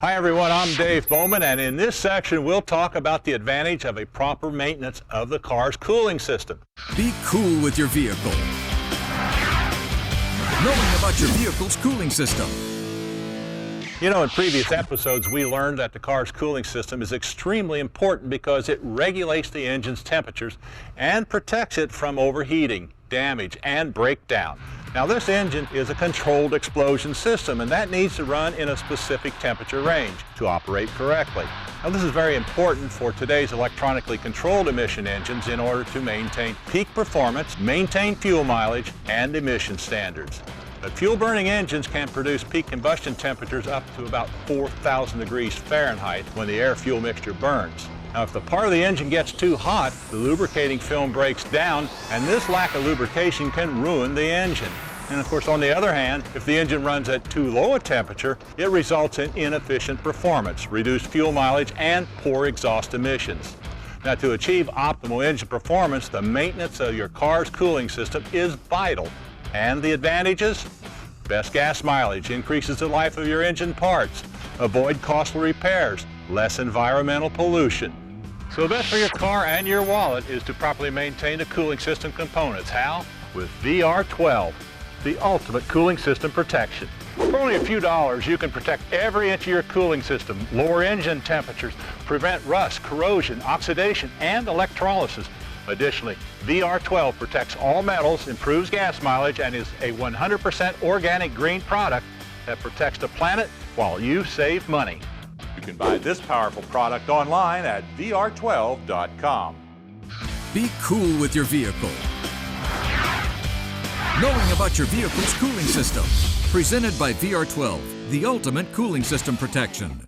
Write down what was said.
Hi everyone, I'm Dave Bowman, and in this section we'll talk about the advantage of a proper maintenance of the car's cooling system. Be cool with your vehicle. Knowing about your vehicle's cooling system. You know, in previous episodes we learned that the car's cooling system is extremely important because it regulates the engine's temperatures and protects it from overheating, damage, and breakdown. Now this engine is a controlled explosion system, and that needs to run in a specific temperature range to operate correctly. Now this is very important for today's electronically controlled emission engines in order to maintain peak performance, maintain fuel mileage, and emission standards. But fuel-burning engines can produce peak combustion temperatures up to about 4,000 degrees Fahrenheit when the air-fuel mixture burns. Now, if the part of the engine gets too hot, the lubricating film breaks down, and this lack of lubrication can ruin the engine. And of course, on the other hand, if the engine runs at too low a temperature, it results in inefficient performance, reduced fuel mileage, and poor exhaust emissions. Now, to achieve optimal engine performance, the maintenance of your car's cooling system is vital. And the advantages? Best gas mileage, increases the life of your engine parts, avoid costly repairs, less environmental pollution. So the best for your car and your wallet is to properly maintain the cooling system components. How? With VR12, the ultimate cooling system protection. For only a few dollars, you can protect every inch of your cooling system, lower engine temperatures, prevent rust, corrosion, oxidation, and electrolysis. Additionally, VR12 protects all metals, improves gas mileage, and is a 100% organic green product that protects the planet while you save money. You can buy this powerful product online at VR12.com. Be cool with your vehicle. Knowing about your vehicle's cooling system. Presented by VR12, the ultimate cooling system protection.